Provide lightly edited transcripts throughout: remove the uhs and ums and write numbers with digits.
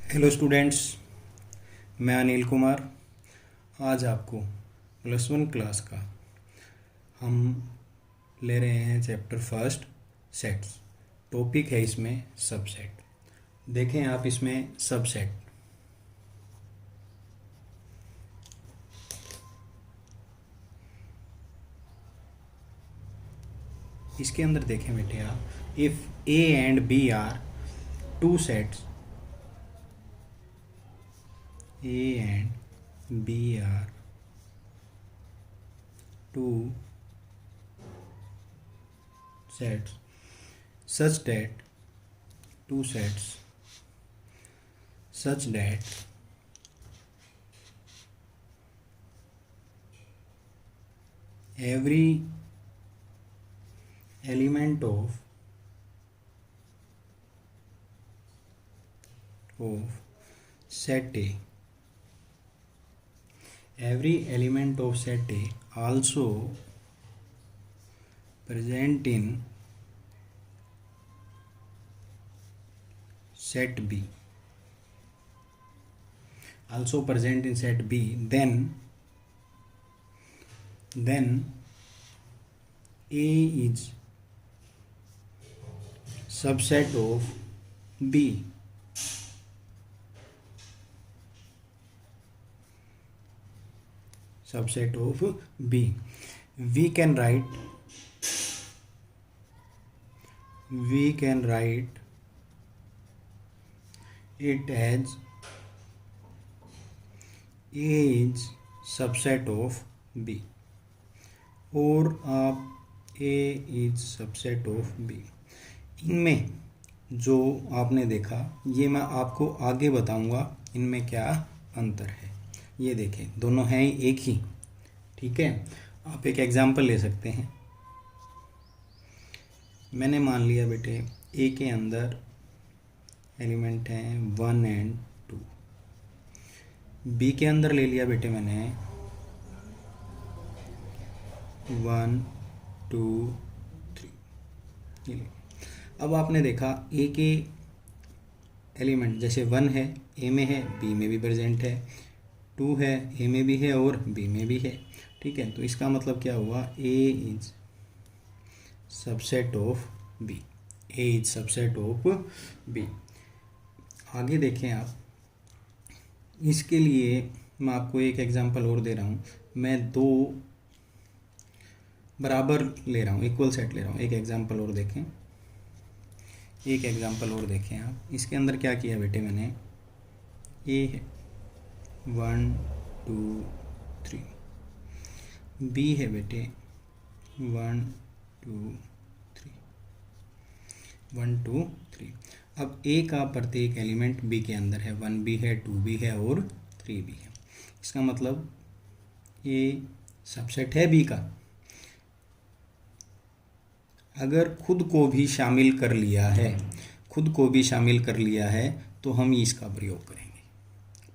Hello students, मैं अनिल कुमार। आज आपको +1 क्लास का हम ले रहे हैं चैप्टर फर्स्ट सेट्स। टॉपिक है इसमें सबसेट। देखें आप इसमें सबसेट, इसके अंदर देखें बेटे आप, if A and B are two sets, A and B are two sets such that two sets such that every element of set A, every element of set A also present in set B, also present in set B, then A is subset of B. Subset of B. We can write it as A is subset of B, और आप A is subset of B। इनमें जो आपने देखा ये मैं आपको आगे बताऊंगा इनमें क्या अंतर है। ये देखें, दोनों हैं एक ही, ठीक है। आप एक एग्जांपल ले सकते हैं। मैंने मान लिया बेटे ए के अंदर एलिमेंट हैं 1 एंड 2, बी के अंदर ले लिया बेटे मैंने 1 2 3। अब आपने देखा ए के एलिमेंट जैसे 1 है ए में है, बी में भी प्रेजेंट है, 2 है ए में भी है और बी में भी है, ठीक है। तो इसका मतलब क्या हुआ, A is subset of B, A is subset of B. आगे देखें आप, इसके लिए मैं आपको एक एग्जांपल और दे रहा हूँ। मैं दो बराबर ले रहा हूँ, इक्वल सेट ले रहा हूँ। एक एग्जांपल और देखें, एक एग्जांपल और देखें आप। इसके अंदर क्या किया बेटे मैंने, ए है 1 2 3, बी है बेटे 1 2 3 1 2 3। अब ए का प्रत्येक एलिमेंट बी के अंदर है, 1 भी है 2 भी है और 3 भी है। इसका मतलब ए सबसेट है बी का। अगर खुद को भी शामिल कर लिया है, खुद को भी शामिल कर लिया है तो हम इसका प्रयोग करेंगे,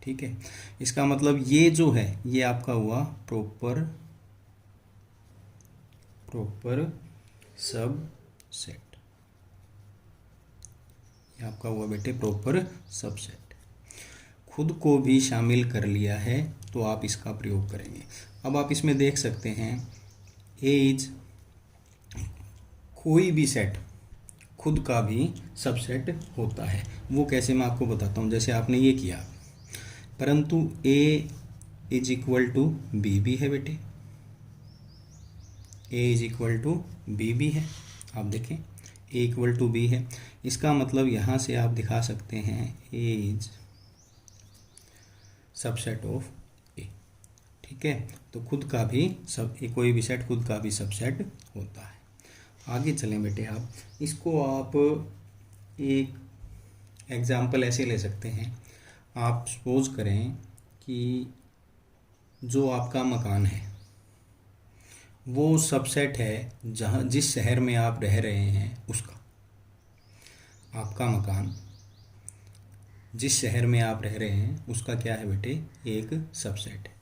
ठीक है। इसका मतलब ये जो है ये आपका हुआ प्रॉपर सबसेट, ये आपका हुआ बेटे प्रॉपर सबसेट। खुद को भी शामिल कर लिया है तो आप इसका प्रयोग करेंगे। अब आप इसमें देख सकते हैं ए इज, कोई भी सेट खुद का भी सबसेट होता है। वो कैसे मैं आपको बताता हूँ। जैसे आपने ये किया, परंतु ए इज इक्वल टू बी भी है बेटे, ए इज इक्वल टू बी भी है। आप देखें ए इक्वल टू बी है, इसका मतलब यहाँ से आप दिखा सकते हैं ए इज सबसेट ऑफ ए, ठीक है। तो खुद का भी सब, कोई भी सेट खुद का भी सबसेट होता है। आगे चलें बेटे आप, इसको आप एक एग्जाम्पल ऐसे ले सकते हैं। आप सपोज करें कि जो आपका मकान है वो सबसेट है जहाँ, जिस शहर में आप रह रहे हैं उसका। आपका मकान जिस शहर में आप रह रहे हैं उसका क्या है बेटे, एक सबसेट है।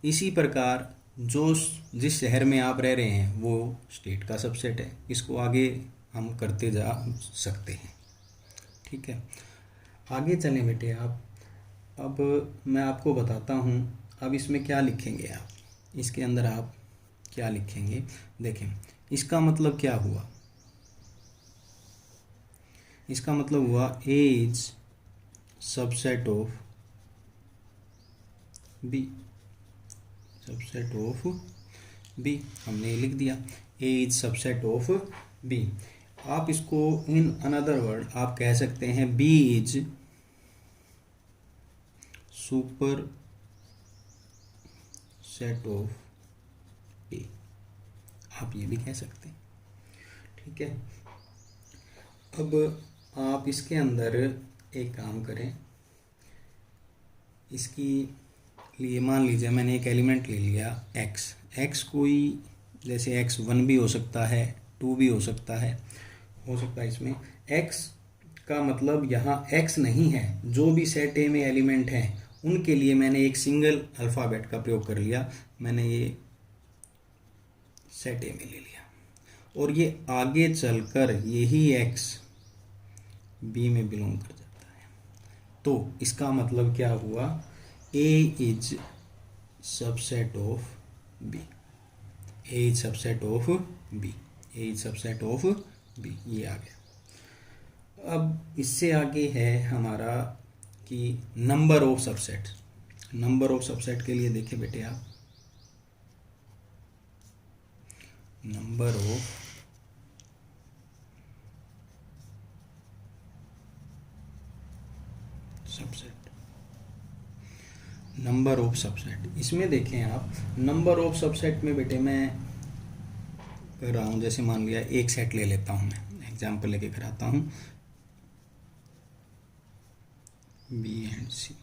इसी प्रकार जो जिस शहर में आप रह रहे हैं वो स्टेट का सबसेट है। इसको आगे हम करते जा सकते हैं, ठीक है। आगे चलें बेटे आप, अब मैं आपको बताता हूँ, अब इसमें क्या लिखेंगे आप, इसके अंदर आप क्या लिखेंगे। देखें, इसका मतलब क्या हुआ, इसका मतलब हुआ A is subset of B, subset of B, हमने ये लिख दिया, A is subset of B. आप इसको इन अनदर वर्ड आप कह सकते हैं B is superset of A, आप ये भी कह सकते हैं। ठीक है, अब आप इसके अंदर एक काम करें, इसकी लिए मान लीजिए मैंने एक एलिमेंट ले लिया एक्स, एक्स कोई जैसे एक्स 1 भी हो सकता है, 2 भी हो सकता है इसमें। एक्स का मतलब यहाँ एक्स नहीं है, जो भी सेट ए में एलिमेंट हैं उनके लिए मैंने एक सिंगल अल्फ़ाबेट का प्रयोग कर लिया, मैंने ये सेट ए में ले लिया और ये आगे चलकर यही एक्स बी में बिलोंग कर जाता है। तो इसका मतलब क्या हुआ, A is subset of B, A is subset of B, A is subset of B, ये आ गया। अब इससे आगे है हमारा कि number of subset. Number of subset के लिए देखिए बेटे आप, number of subset, number of subset, इसमें देखें आप नंबर ऑफ सबसेट में बेटे मैं कर रहा हूँ, जैसे मान लिया एक सेट ले लेता हूँ, मैं एग्जांपल लेके कराता हूँ, B and C.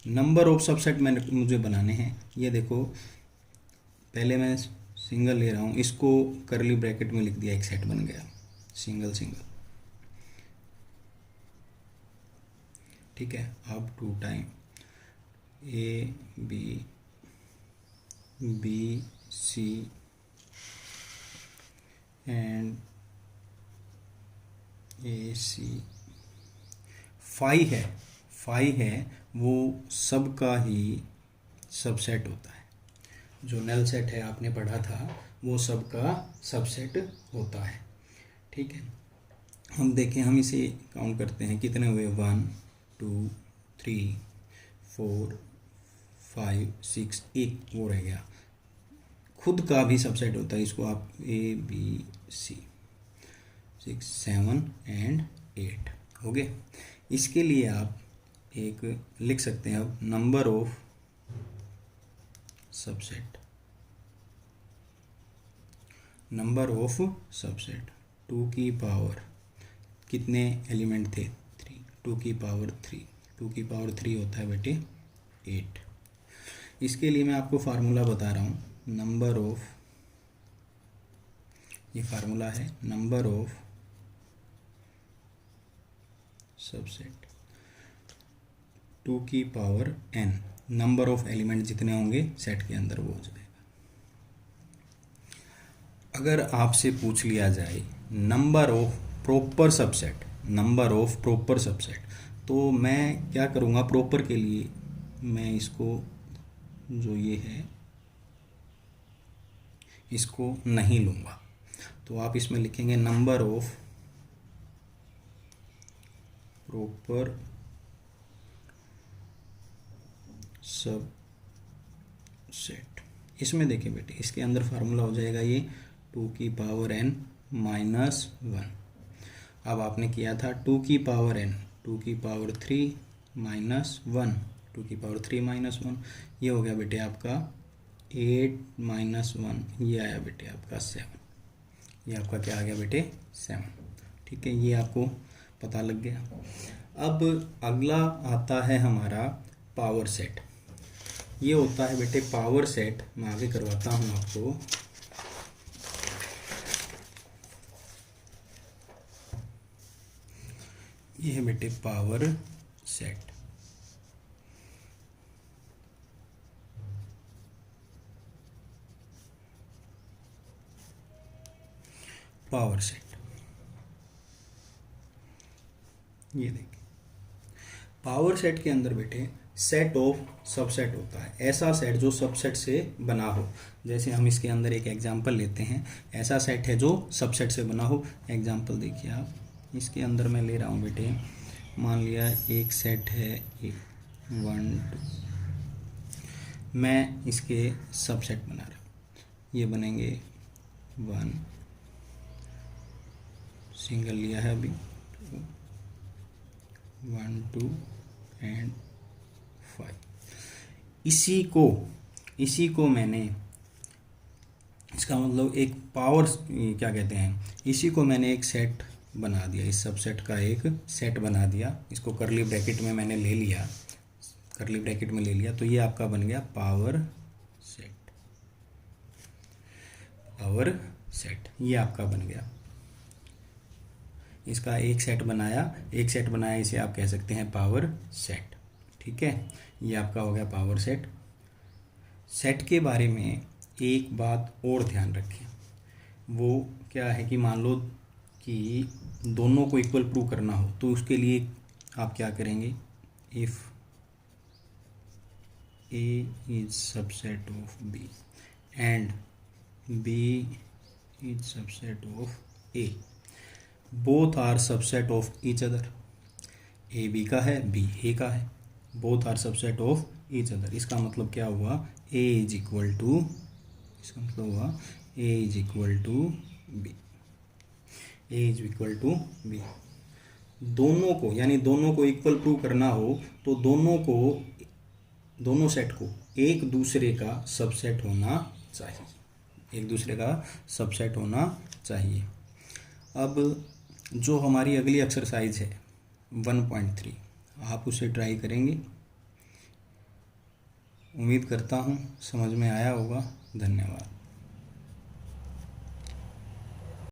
Number of subset मैंने मुझे बनाने हैं, ये देखो पहले मैं सिंगल ले रहा हूँ, इसको करली ब्रैकेट में लिख दिया, एक सेट बन गया सिंगल सिंगल। ठीक है, अब 2 time A B B C and A C, five है, फाइव है वो सबका ही सबसेट होता है, जो नल सेट है आपने पढ़ा था वो सबका सबसेट होता है। ठीक है, हम देखें, हम इसे काउंट करते हैं, कितने हुए, 1 2 3 4 5 6, एक वो रह गया, खुद का भी सबसेट होता है, इसको आप ए बी सी 6 7 एंड 8 हो गए। इसके लिए आप एक लिख सकते हैं अब, number of subset, number of subset 2 की पावर, कितने एलिमेंट थे, 3, 2 की पावर 3, 2 की पावर 3 होता है बेटे 8। इसके लिए मैं आपको फार्मूला बता रहा हूँ, नंबर ऑफ, ये फार्मूला है, नंबर ऑफ सबसेट 2 की power n, number of element जितने होंगे सेट के अंदर वो हो जाएगा। अगर आपसे पूछ लिया जाए number of proper subset, number of proper subset, तो मैं क्या करूँगा, प्रॉपर के लिए मैं इसको जो ये है इसको नहीं लूँगा, तो आप इसमें लिखेंगे नंबर ऑफ प्रॉपर सबसेट। इसमें देखिए बेटे, इसके अंदर फार्मूला हो जाएगा ये 2 की पावर n माइनस 1। अब आपने किया था 2 की पावर n, 2 की पावर 3 माइनस 1, 2 की पावर 3 माइनस 1, ये हो गया बेटे आपका 8 माइनस 1, ये आया बेटे आपका 7, ये आपका क्या आ गया बेटे 7। ठीक है, ये आपको पता लग गया। अब अगला आता है हमारा पावर सेट, ये होता है बेटे पावर सेट, मैं आगे करवाता हूँ आपको। ये है बेटे पावर सेट, पावर सेट, ये देखिए पावर सेट के अंदर बेटे सेट ऑफ सबसेट होता है, ऐसा सेट जो सबसेट से बना हो। जैसे हम इसके अंदर एक एग्जांपल लेते हैं, ऐसा सेट है जो सबसेट से बना हो। एग्जांपल देखिए आप, इसके अंदर मैं ले रहा हूँ बेटे, मान लिया एक सेट है 1 2, मैं इसके सबसेट बना रहा हूँ, ये बनेंगे 1, सिंगल लिया है अभी, 1 2 एंड 5। इसी को मैंने, इसका मतलब एक पावर क्या कहते हैं, इसी को मैंने एक सेट बना दिया, इस सबसेट का एक सेट बना दिया, इसको करली ब्रैकेट में मैंने ले लिया, करली ब्रैकेट में ले लिया, तो ये आपका बन गया पावर सेट। पावर सेट ये आपका बन गया, इसका एक सेट बनाया, इसे आप कह सकते हैं पावर सेट। ठीक है, ये आपका हो गया पावर सेट। सेट के बारे में एक बात और ध्यान रखें, वो क्या है कि मान लो कि दोनों को इक्वल प्रूव करना हो, तो उसके लिए आप क्या करेंगे, if A is subset of B and B is subset of A, both are subset of each other, A B का है, B A का है, both are subset of each other। इसका मतलब क्या हुआ, A is equal to, इसका मतलब हुआ A is equal to B, A is equal to B। दोनों को, यानी दोनों को इक्वल प्रूव करना हो तो दोनों सेट को एक दूसरे का सबसेट होना चाहिए, एक दूसरे का सबसेट होना चाहिए। अब जो हमारी अगली एक्सरसाइज है 1.3, आप उसे ट्राई करेंगे, उम्मीद करता हूँ समझ में आया होगा। धन्यवाद।